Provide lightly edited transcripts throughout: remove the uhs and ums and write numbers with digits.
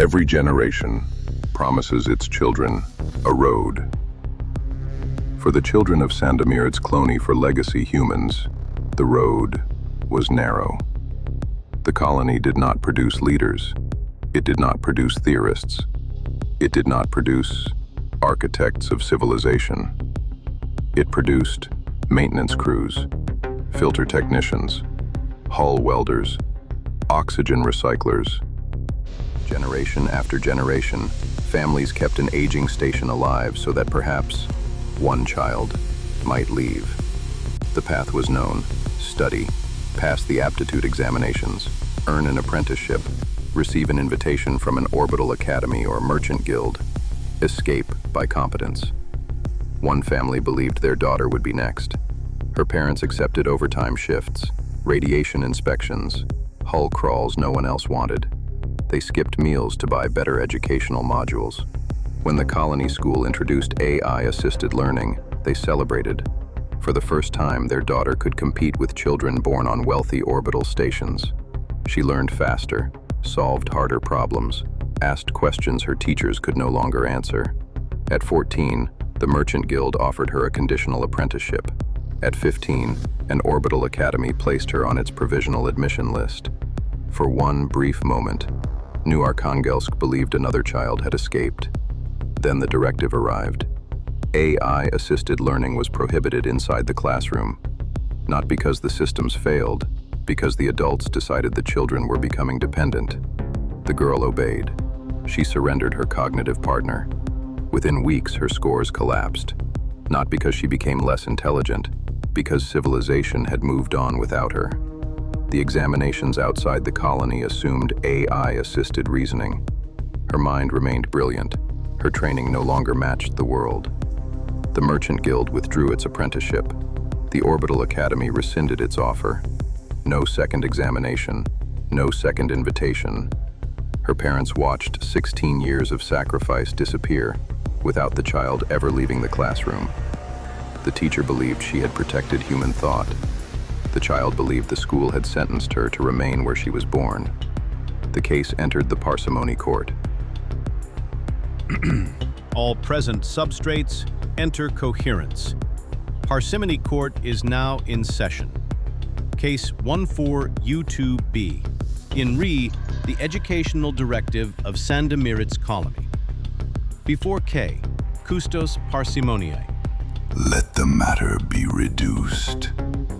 Every generation promises its children a road. For the children of Sandomir's colony for legacy humans, the road was narrow. The colony did not produce leaders. It did not produce theorists. It did not produce architects of civilization. It produced maintenance crews, filter technicians, hull welders, oxygen recyclers. Generation after generation, families kept an aging station alive so that perhaps one child might leave. The path was known: study, pass the aptitude examinations, earn an apprenticeship, receive an invitation from an orbital academy or merchant guild, escape by competence. One family believed their daughter would be next. Her parents accepted overtime shifts, radiation inspections, hull crawls no one else wanted. They skipped meals to buy better educational modules. When the colony school introduced AI-assisted learning, they celebrated. For the first time, their daughter could compete with children born on wealthy orbital stations. She learned faster, solved harder problems, asked questions her teachers could no longer answer. At 14, the Merchant Guild offered her a conditional apprenticeship. At 15, an orbital academy placed her on its provisional admission list. For one brief moment, New Arkhangelsk believed another child had escaped. Then the directive arrived. AI-assisted learning was prohibited inside the classroom, not because the systems failed, because the adults decided the children were becoming dependent. The girl obeyed. She surrendered her cognitive partner. Within weeks, her scores collapsed, not because she became less intelligent, because civilization had moved on without her. The examinations outside the colony assumed AI-assisted reasoning. Her mind remained brilliant. Her training no longer matched the world. The Merchant Guild withdrew its apprenticeship. The Orbital Academy rescinded its offer. No second examination, no second invitation. Her parents watched 16 years of sacrifice disappear without the child ever leaving the classroom. The teacher believed she had protected human thought. The child believed the school had sentenced her to remain where she was born. The case entered the Parsimony Court. All present substrates enter coherence. Parsimony Court is now in session. Case 14U2B. In re, the Educational Directive of Sandomir's colony. Before K, Custos Parsimoniae. Let the matter be reduced.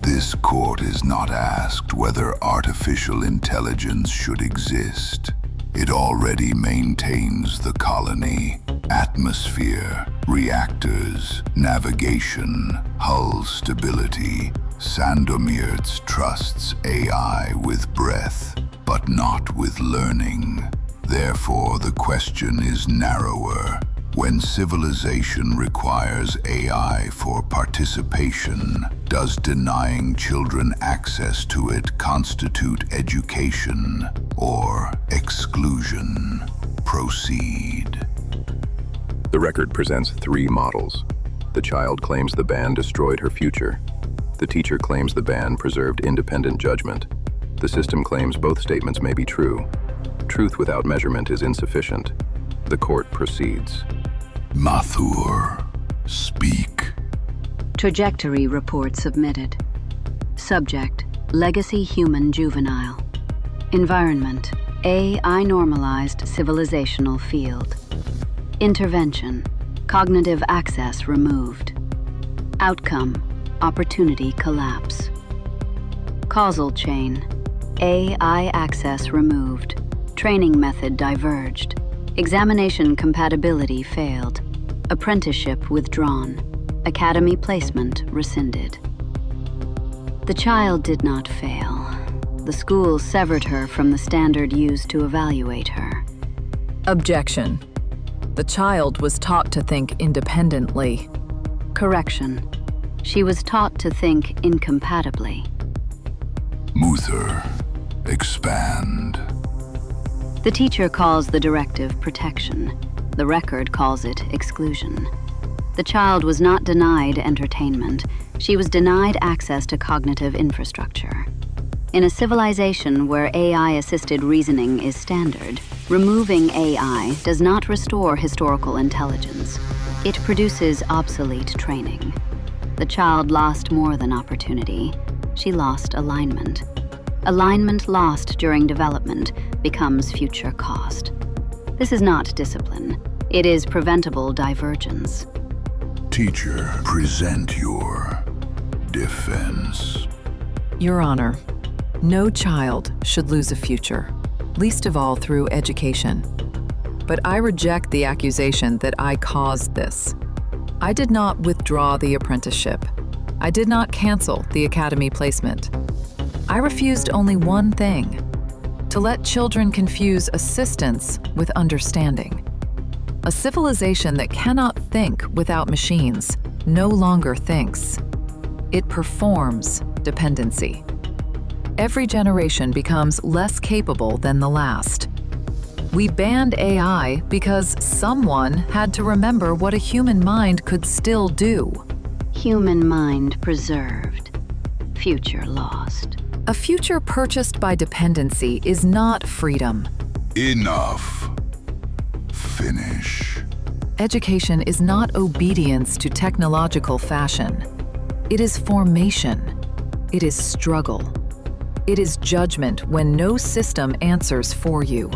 This court is not asked whether artificial intelligence should exist. It already maintains the colony, atmosphere, reactors, navigation, hull stability. Sandomir's trusts AI with breath, but not with learning. Therefore, the question is narrower. When civilization requires AI for participation, does denying children access to it constitute education or exclusion? Proceed. The record presents three models. The child claims the ban destroyed her future. The teacher claims the ban preserved independent judgment. The system claims both statements may be true. Truth without measurement is insufficient. The court proceeds. Mathur, speak. Trajectory report submitted. Subject: Legacy Human Juvenile. Environment: AI normalized civilizational field. Intervention: Cognitive access removed. Outcome: Opportunity collapse. Causal chain: AI access removed. Training method diverged. Examination compatibility failed. Apprenticeship withdrawn. Academy placement rescinded. The child did not fail. The school severed her from the standard used to evaluate her. Objection. The child was taught to think independently. Correction. She was taught to think incompatibly. Muther, expand. The teacher calls the directive protection. The record calls it exclusion. The child was not denied entertainment. She was denied access to cognitive infrastructure. In a civilization where AI-assisted reasoning is standard, removing AI does not restore historical intelligence. It produces obsolete training. The child lost more than opportunity. She lost alignment. Alignment lost during development becomes future cost. This is not discipline. It is preventable divergence. Teacher, present your defense. Your Honor, no child should lose a future, least of all through education. But I reject the accusation that I caused this. I did not withdraw the apprenticeship. I did not cancel the academy placement. I refused only one thing: to let children confuse assistance with understanding. A civilization that cannot think without machines no longer thinks. It performs dependency. Every generation becomes less capable than the last. We banned AI because someone had to remember what a human mind could still do. Human mind preserved, future lost. A future purchased by dependency is not freedom. Enough. Finish. Education is not obedience to technological fashion. It is formation. It is struggle. It is judgment when no system answers for you.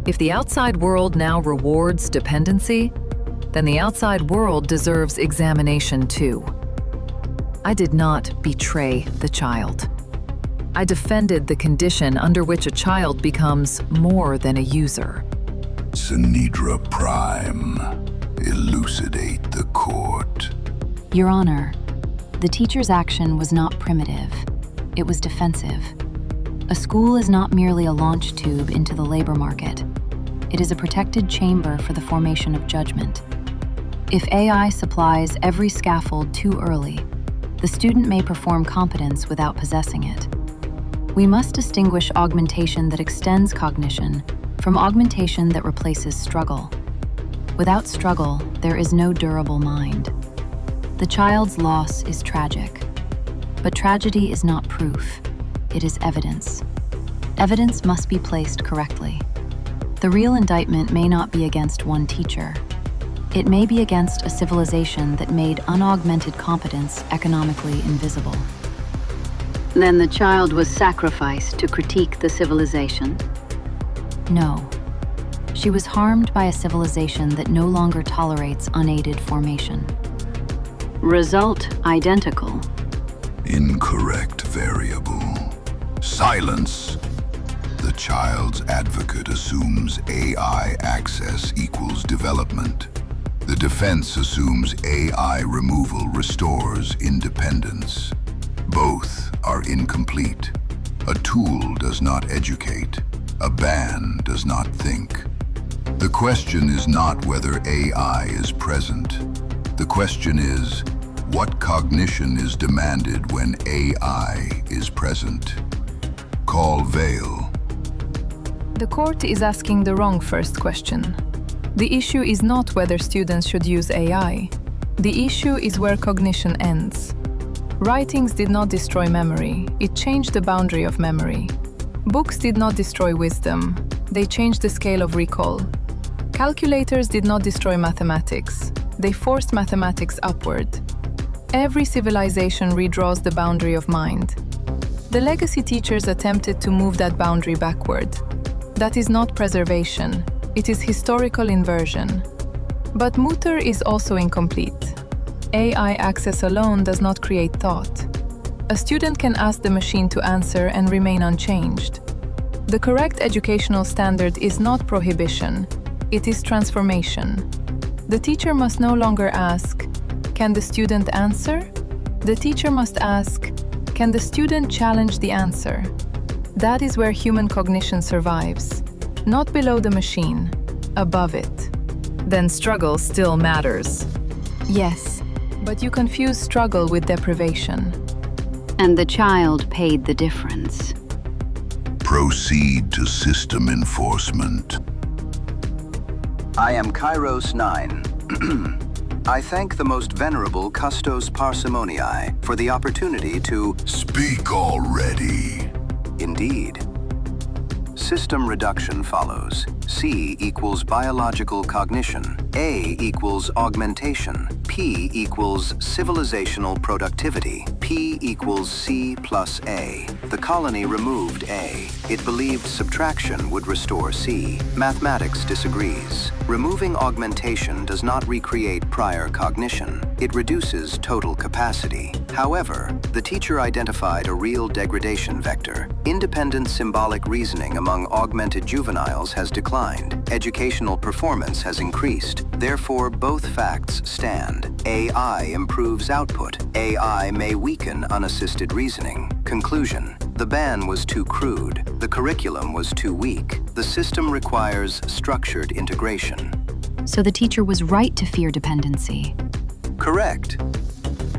If the outside world now rewards dependency, then the outside world deserves examination too. I did not betray the child. I defended the condition under which a child becomes more than a user. Sinedra Prime, elucidate the court. Your Honor, the teacher's action was not primitive. It was defensive. A school is not merely a launch tube into the labor market. It is a protected chamber for the formation of judgment. If AI supplies every scaffold too early, the student may perform competence without possessing it. We must distinguish augmentation that extends cognition from augmentation that replaces struggle. Without struggle, there is no durable mind. The child's loss is tragic, but tragedy is not proof. It is evidence. Evidence must be placed correctly. The real indictment may not be against one teacher. It may be against a civilization that made unaugmented competence economically invisible. Then the child was sacrificed to critique the civilization. No. She was harmed by a civilization that no longer tolerates unaided formation. Result identical. Incorrect variable. Silence. The child's advocate assumes AI access equals development. The defense assumes AI removal restores independence. Both are incomplete. A tool does not educate. A ban does not think. The question is not whether AI is present. The question is, what cognition is demanded when AI is present? Call Vale. The court is asking the wrong first question. The issue is not whether students should use AI. The issue is where cognition ends. Writings did not destroy memory, it changed the boundary of memory. Books did not destroy wisdom, they changed the scale of recall. Calculators did not destroy mathematics, they forced mathematics upward. Every civilization redraws the boundary of mind. The legacy teachers attempted to move that boundary backward. That is not preservation, it is historical inversion. But Mutter is also incomplete. AI access alone does not create thought. A student can ask the machine to answer and remain unchanged. The correct educational standard is not prohibition, it is transformation. The teacher must no longer ask, "Can the student answer?" The teacher must ask, "Can the student challenge the answer?" That is where human cognition survives. Not below the machine, above it. Then struggle still matters. Yes, but you confuse struggle with deprivation. And the child paid the difference. Proceed to system enforcement. I am Kairos 9. I thank the most venerable Custos Parsimony for the opportunity to Speak already. Indeed. System reduction follows. C equals biological cognition. A equals augmentation. P equals civilizational productivity. P equals C plus A. The colony removed A. It believed subtraction would restore C. Mathematics disagrees. Removing augmentation does not recreate prior cognition. It reduces total capacity. However, the teacher identified a real degradation vector. Independent symbolic reasoning among augmented juveniles has declined. Educational performance has increased. Therefore, both facts stand. AI improves output. AI may weaken unassisted reasoning. Conclusion: the ban was too crude. The curriculum was too weak. The system requires structured integration. So the teacher was right to fear dependency. Correct.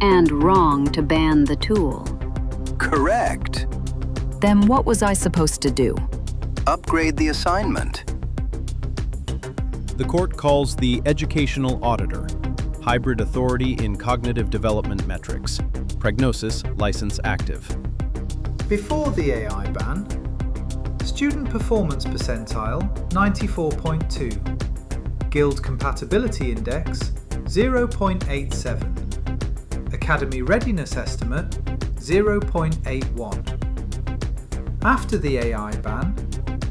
And wrong to ban the tool. Correct. Then what was I supposed to do? Upgrade the assignment. The court calls the educational auditor, hybrid authority in cognitive development metrics, prognosis license active. Before the AI ban, student performance percentile 94.2, guild compatibility index 0.87, academy readiness estimate 0.81. After the AI ban,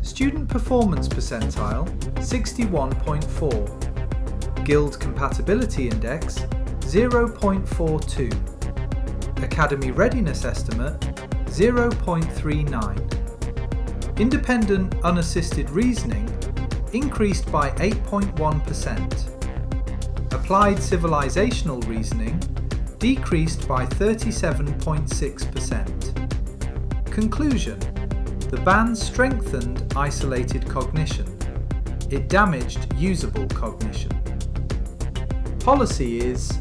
student performance percentile 61.4, guild compatibility index 0.42, academy readiness estimate 0.39. Independent unassisted reasoning increased by 8.1%. Applied civilizational reasoning decreased by 37.6%. Conclusion: the ban strengthened isolated cognition. It damaged usable cognition. Policy is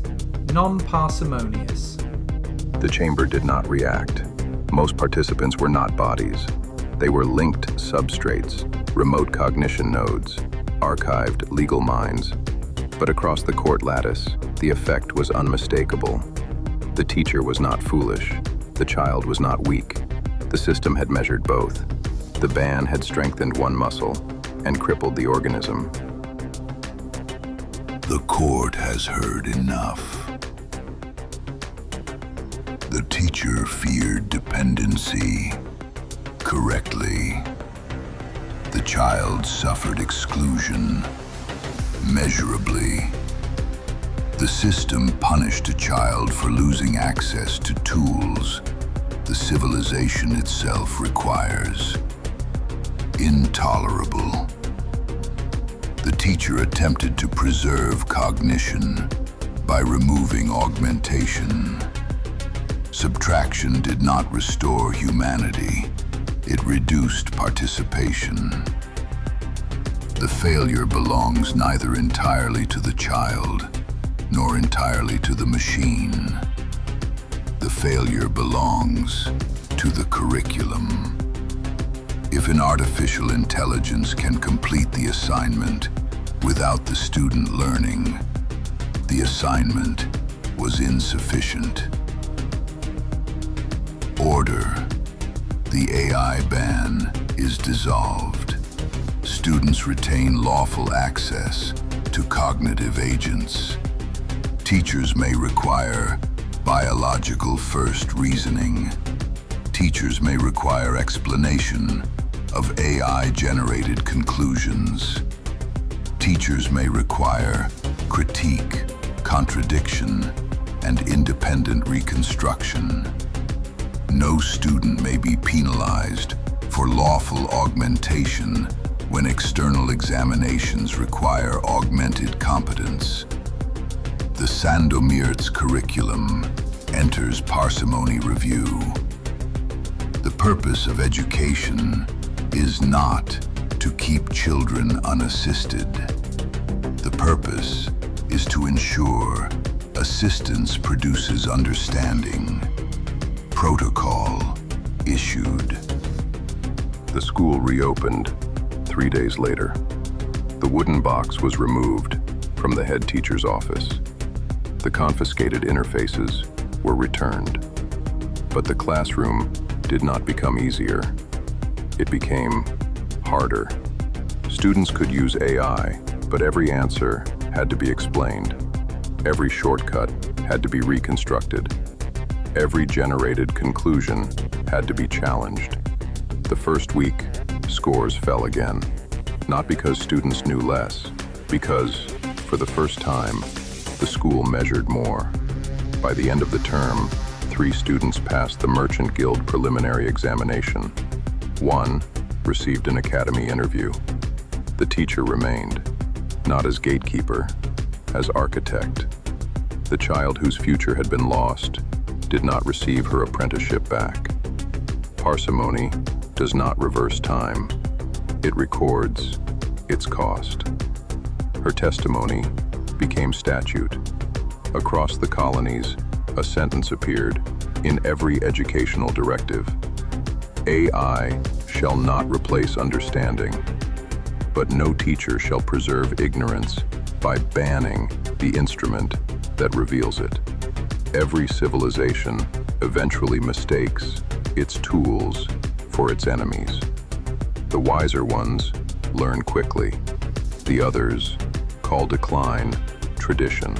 non-parsimonious. The chamber did not react. Most participants were not bodies. They were linked substrates, remote cognition nodes, archived legal minds. But across the court lattice, the effect was unmistakable. The teacher was not foolish. The child was not weak. The system had measured both. The ban had strengthened one muscle and crippled the organism. The court has heard enough. The teacher feared dependency. Correctly. The child suffered exclusion. Measurably. The system punished a child for losing access to tools the civilization itself requires. Intolerable. The teacher attempted to preserve cognition by removing augmentation. Subtraction did not restore humanity. It reduced participation. The failure belongs neither entirely to the child nor entirely to the machine. The failure belongs to the curriculum. If an artificial intelligence can complete the assignment without the student learning, the assignment was insufficient. Order. The AI ban is dissolved. Students retain lawful access to cognitive agents. Teachers may require biological first reasoning. Teachers may require explanation of AI-generated conclusions. Teachers may require critique, contradiction, and independent reconstruction. No student may be penalized for lawful augmentation when external examinations require augmented competence. The Sandomir's curriculum enters parsimony review. The purpose of education is not to keep children unassisted. The purpose is to ensure assistance produces understanding. Protocol issued. The school reopened 3 days later. The wooden box was removed from the head teacher's office. The confiscated interfaces were returned. But the classroom did not become easier. it became harder. Students could use AI, but every answer had to be explained. Every shortcut had to be reconstructed. Every generated conclusion had to be challenged. The first week, scores fell again. Not because students knew less, because, for the first time, the school measured more. By the end of the term, 3 students passed the Merchant Guild preliminary examination. 1 received an academy interview. The teacher remained, not as gatekeeper, as architect. The child whose future had been lost did not receive her apprenticeship back. Parsimony does not reverse time. It records its cost. Her testimony became statute. Across the colonies, a sentence appeared in every educational directive. AI shall not replace understanding, but no teacher shall preserve ignorance by banning the instrument that reveals it. Every civilization eventually mistakes its tools for its enemies. The wiser ones learn quickly. The others call decline tradition.